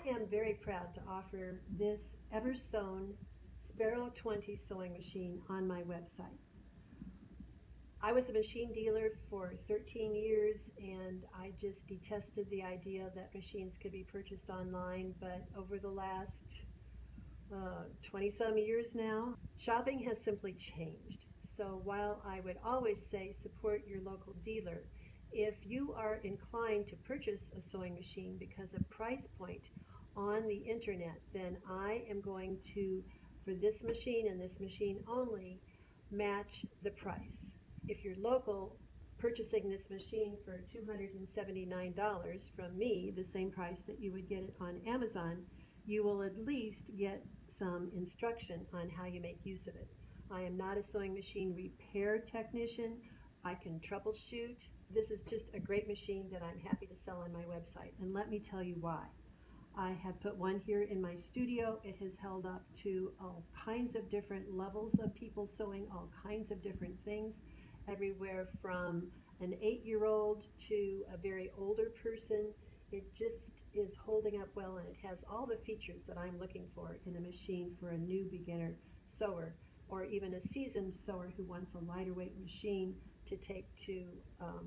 am very proud to offer this Eversewn Sparrow 20 sewing machine on my website. I was a machine dealer for 13 years, and I just detested the idea that machines could be purchased online, but over the last 20-some years now, shopping has simply changed. So while I would always say support your local dealer, if you are inclined to purchase a sewing machine because of price point on the internet, then I am going to, for this machine and this machine only, match the price. If you're local, purchasing this machine for $279 from me, the same price that you would get it on Amazon, you will at least get some instruction on how you make use of it. I am not a sewing machine repair technician. I can troubleshoot. This is just a great machine that I'm happy to sell on my website, and let me tell you why. I have put one here in my studio. It has held up to all kinds of different levels of people sewing all kinds of different things, everywhere from an 8-year-old to a very older person. It just is holding up well, and it has all the features that I'm looking for in a machine for a new beginner sewer, or even a seasoned sewer who wants a lighter weight machine to take to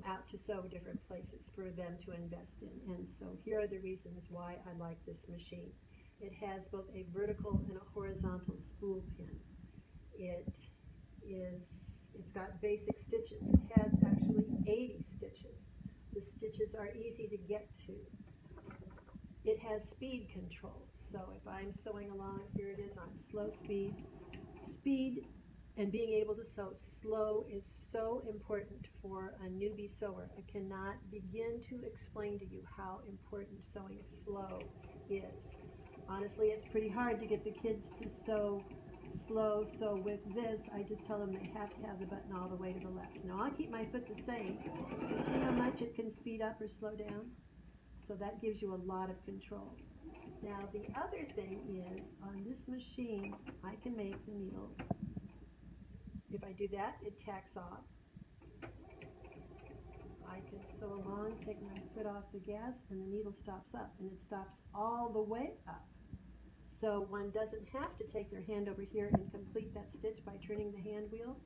out to sew different places for them to invest in. And so here are the reasons why I like this machine. It has both a vertical and a horizontal spool pin. It's got basic stitches. It has actually 80 stitches. The stitches are easy to get to. It has speed control, so if I'm sewing along, here it is on slow speed. Speed and being able to sew slow is so important for a newbie sewer. I cannot begin to explain to you how important sewing slow is. Honestly, it's pretty hard to get the kids to sew slow, so with this, I just tell them they have to have the button all the way to the left. Now, I'll keep my foot the same. You see how much it can speed up or slow down? So that gives you a lot of control. Now the other thing is, on this machine, I can make the needle. If I do that, it tacks off. I can sew along, take my foot off the gas, and the needle stops up, and it stops all the way up. So one doesn't have to take their hand over here and complete that stitch by turning the hand wheel.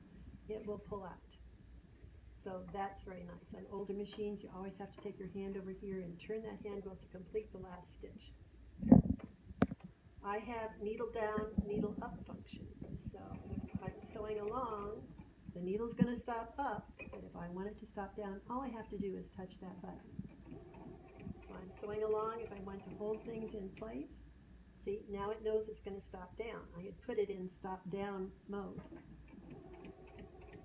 It will pull out. So that's very nice. On older machines, you always have to take your hand over here and turn that hand wheel to complete the last stitch. I have needle down, needle up function. So if I'm sewing along, the needle's going to stop up, but if I want it to stop down, all I have to do is touch that button. So I'm sewing along. If I want to hold things in place, see, now it knows it's going to stop down. I had put it in stop down mode.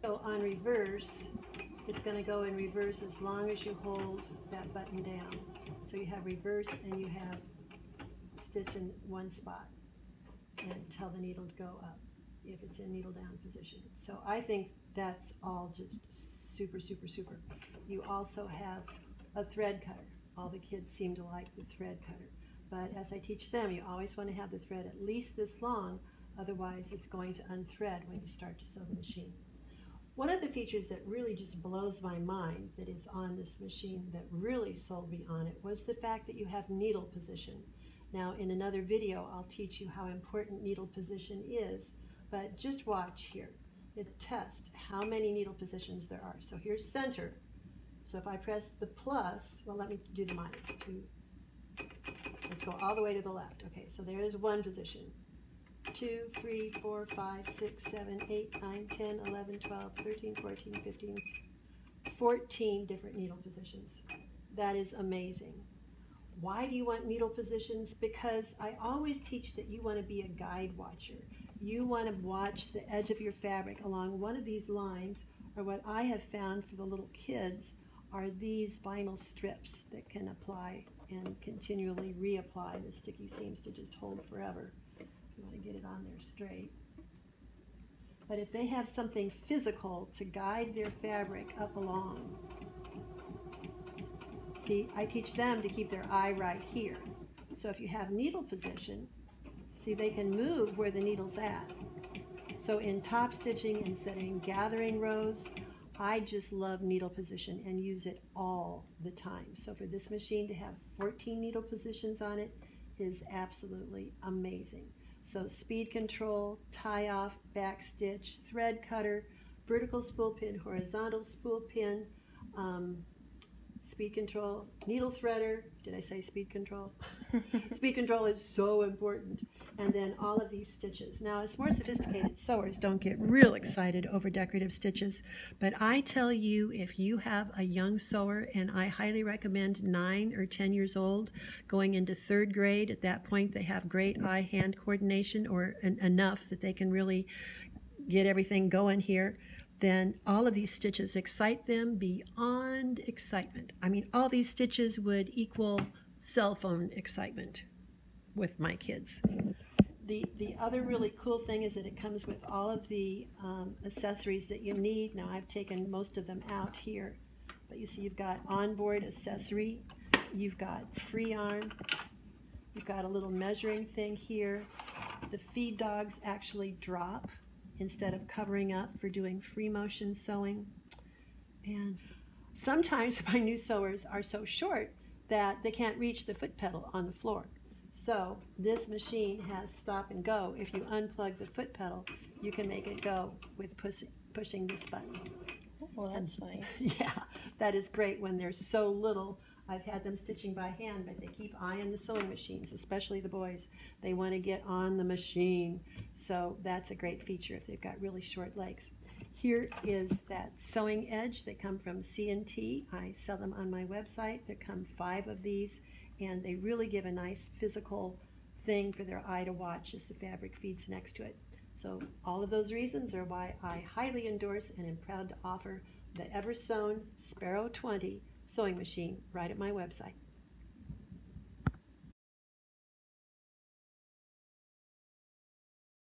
So on reverse, it's going to go in reverse as long as you hold that button down. So you have reverse and you have stitch in one spot and tell the needle to go up if it's in needle down position. So I think that's all just super, super, super. You also have a thread cutter. All the kids seem to like the thread cutter. But as I teach them, you always want to have the thread at least this long, otherwise it's going to unthread when you start to sew the machine. One of the features that really just blows my mind that is on this machine that really sold me on it was the fact that you have needle position. Now in another video I'll teach you how important needle position is, but just watch here. It tests how many needle positions there are. So here's center. So if I press the plus, well, let me do the minus. Let's go all the way to the left. Okay, so there is one position. 2, 3, 4, 5, 6, 7, 8, 9, 10, 11, 12, 13, 14, 15, 14 different needle positions. That is amazing. Why do you want needle positions? Because I always teach that you want to be a guide watcher. You want to watch the edge of your fabric along one of these lines, or what I have found for the little kids are these vinyl strips that can apply and continually reapply. The sticky seems to just hold forever. You want to get it on there straight. But if they have something physical to guide their fabric up along, see, I teach them to keep their eye right here. So if you have needle position, see, they can move where the needle's at. So in top stitching and setting gathering rows, I just love needle position and use it all the time. So for this machine to have 14 needle positions on it is absolutely amazing. So speed control, tie off, back stitch, thread cutter, vertical spool pin, horizontal spool pin, um, speed control, needle threader. Did I say speed control? Speed control is so important. And then all of these stitches. Now, as more sophisticated sewers don't get real excited over decorative stitches, but I tell you, if you have a young sewer, and I highly recommend 9 or 10 years old, going into 3rd grade, at that point they have great eye-hand coordination, or enough that they can really get everything going here, then all of these stitches excite them beyond excitement. I mean, all these stitches would equal cell phone excitement with my kids. The other really cool thing is that it comes with all of the accessories that you need. Now, I've taken most of them out here, but you see you've got onboard accessory, you've got free arm, you've got a little measuring thing here. The feed dogs actually drop instead of covering up for doing free motion sewing. And sometimes my new sewers are so short that they can't reach the foot pedal on the floor. So this machine has stop and go. If you unplug the foot pedal, you can make it go with pushing this button. Well, that's nice. Yeah, that is great when there's so little. I've had them stitching by hand, but they keep eyeing the sewing machines, especially the boys. They want to get on the machine. So that's a great feature if they've got really short legs. Here is that sewing edge. They come from C&T. I sell them on my website. There come 5 of these, and they really give a nice physical thing for their eye to watch as the fabric feeds next to it. So all of those reasons are why I highly endorse and am proud to offer the Eversewn Sparrow 20 sewing machine right at my website.